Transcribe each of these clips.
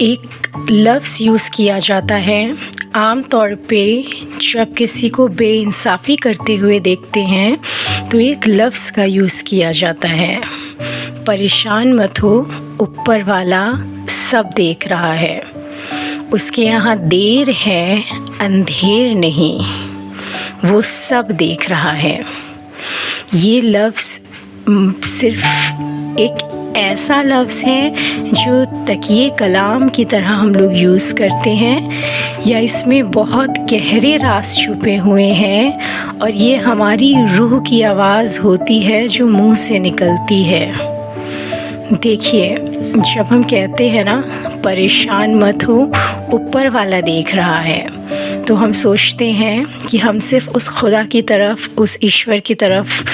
एक लफ्ज़ यूज़ किया जाता है आम तौर पे जब किसी को बेइंसाफ़ी करते हुए देखते हैं तो एक लफ्ज़ का यूज़ किया जाता है, परेशान मत हो, ऊपर वाला सब देख रहा है। उसके यहाँ देर है, अंधेर नहीं, वो सब देख रहा है। ये लफ्ज़ सिर्फ़ एक ऐसा लफ्ज़ है जो तकिए कलाम की तरह हम लोग यूज़ करते हैं, या इसमें बहुत गहरे राज छुपे हुए हैं और ये हमारी रूह की आवाज़ होती है जो मुंह से निकलती है। देखिए, जब हम कहते हैं ना परेशान मत हो, ऊपर वाला देख रहा है, तो हम सोचते हैं कि हम सिर्फ़ उस खुदा की तरफ, उस ईश्वर की तरफ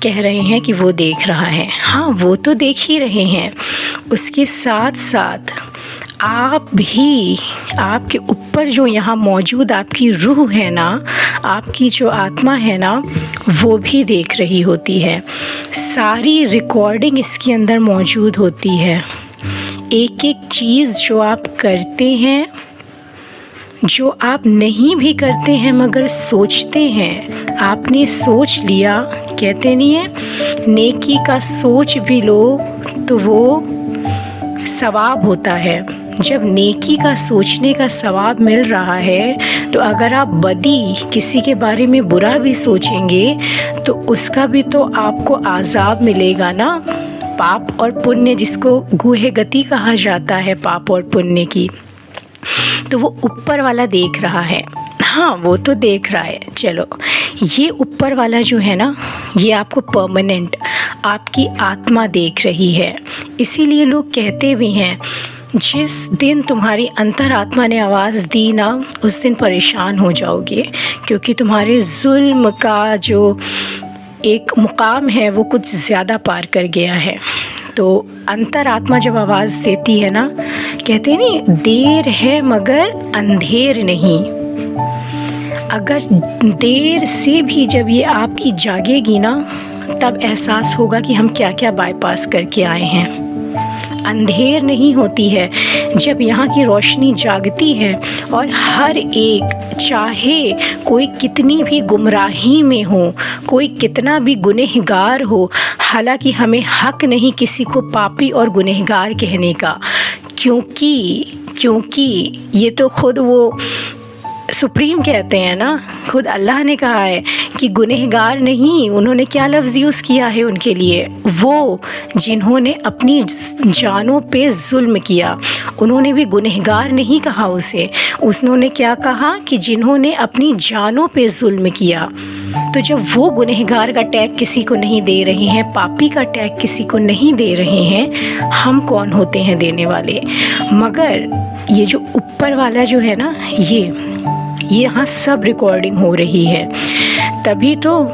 कह रहे हैं कि वो देख रहा है। हाँ, वो तो देख ही रहे हैं, उसके साथ साथ आप भी, आपके ऊपर जो यहाँ मौजूद आपकी रूह है ना, आपकी जो आत्मा है ना, वो भी देख रही होती है। सारी रिकॉर्डिंग इसके अंदर मौजूद होती है। एक एक चीज़ जो आप करते हैं, जो आप नहीं भी करते हैं मगर सोचते हैं, आपने सोच लिया, कहते नहीं है नेकी का सोच भी लो तो वो सवाब होता है। जब नेकी का सोचने का सवाब मिल रहा है तो अगर आप बदी, किसी के बारे में बुरा भी सोचेंगे तो उसका भी तो आपको आज़ाब मिलेगा ना। पाप और पुण्य, जिसको गुहे गति कहा जाता है, पाप और पुण्य की, तो वो ऊपर वाला देख रहा है। हाँ, वो तो देख रहा है। चलो, ये ऊपर वाला जो है ना, ये आपको परमानेंट, आपकी आत्मा देख रही है। इसीलिए लोग कहते भी हैं जिस दिन तुम्हारी अंतरात्मा ने आवाज़ दी ना, उस दिन परेशान हो जाओगे, क्योंकि तुम्हारे जुल्म का जो एक मुकाम है वो कुछ ज़्यादा पार कर गया है। तो अंतरात्मा जब आवाज़ देती है ना, कहते हैं नहीं, देर है मगर अंधेर नहीं। अगर देर से भी जब ये आपकी जागेगी ना, तब एहसास होगा कि हम क्या क्या बाईपास करके आए हैं। अंधेर नहीं होती है जब यहाँ की रोशनी जागती है, और हर एक, चाहे कोई कितनी भी गुमराही में हो, कोई कितना भी गुनहगार हो, हालांकि हमें हक नहीं किसी को पापी और गुनहगार कहने का, क्योंकि ये तो खुद वो सुप्रीम कहते हैं ना, खुद अल्लाह ने कहा है कि गुनहगार नहीं। उन्होंने क्या लफ्ज़ यूज़ किया है उनके लिए? वो जिन्होंने अपनी जानों पे जुल्म किया, उन्होंने भी गुनहगार नहीं कहा उसे। उन्होंने क्या कहा कि जिन्होंने अपनी जानों पे जुल्म किया। तो जब वो गुनहगार का टैग किसी को नहीं दे रहे हैं, पापी का टैग किसी को नहीं दे रहे हैं, हम कौन होते हैं देने वाले? मगर ये जो ऊपर वाला जो है ना, ये यहाँ सब रिकॉर्डिंग हो रही है। तभी तो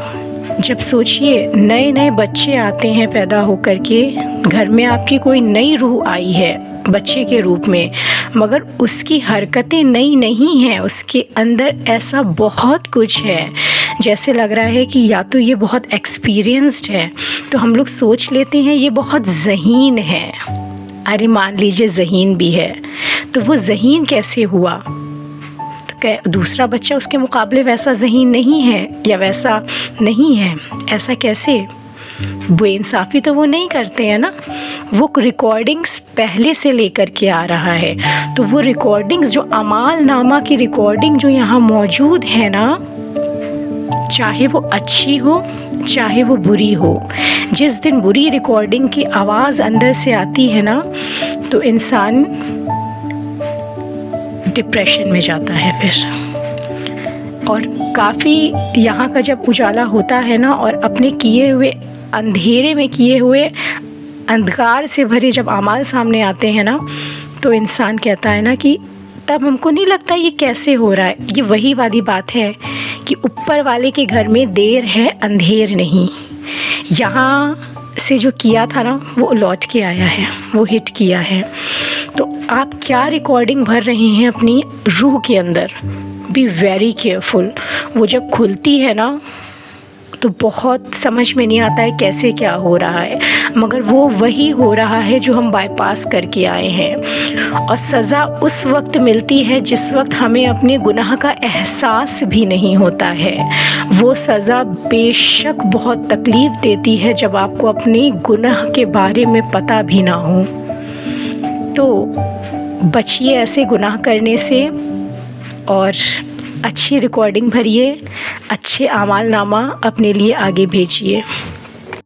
जब सोचिए, नए नए बच्चे आते हैं पैदा होकर के, घर में आपकी कोई नई रूह आई है बच्चे के रूप में, मगर उसकी हरकतें नई नहीं हैं, उसके अंदर ऐसा बहुत कुछ है जैसे लग रहा है कि या तो ये बहुत एक्सपीरियंस्ड है, तो हम लोग सोच लेते हैं ये बहुत ज़हीन है। अरे मान लीजिए ज़हीन भी है, तो वो ज़हीन कैसे हुआ? दूसरा बच्चा उसके मुकाबले वैसा ज़हीन नहीं है या वैसा नहीं है, ऐसा कैसे? बेइंसाफ़ी तो वो नहीं करते हैं ना, वो रिकॉर्डिंग्स पहले से लेकर के आ रहा है। तो वो रिकॉर्डिंग्स, जो अमाल नामा की रिकॉर्डिंग जो यहाँ मौजूद है ना, चाहे वो अच्छी हो चाहे वो बुरी हो, जिस दिन बुरी रिकॉर्डिंग की आवाज़ अंदर से आती है ना, तो इंसान डिप्रेशन में जाता है फिर। और काफ़ी यहाँ का जब उजाला होता है ना, और अपने किए हुए अंधेरे में किए हुए अंधकार से भरे जब अमाल सामने आते हैं ना, तो इंसान कहता है ना कि तब हमको नहीं लगता ये कैसे हो रहा है। ये वही वाली बात है कि ऊपर वाले के घर में देर है, अंधेर नहीं। यहाँ से जो किया था ना, वो लौट के आया है, वो हिट किया है। तो आप क्या रिकॉर्डिंग भर रहे हैं अपनी रूह के अंदर? Be very careful. वो जब खुलती है ना, तो बहुत समझ में नहीं आता है कैसे क्या हो रहा है, मगर वो वही हो रहा है जो हम बाईपास करके आए हैं। और सज़ा उस वक्त मिलती है जिस वक्त हमें अपने गुनाह का एहसास भी नहीं होता है। वो सज़ा बेशक बहुत तकलीफ़ देती है जब आपको अपने गुनाह के बारे में पता भी ना हो। तो बचिए ऐसे गुनाह करने से और अच्छी रिकॉर्डिंग भरिए, अच्छे आमाल नामा अपने लिए आगे भेजिए।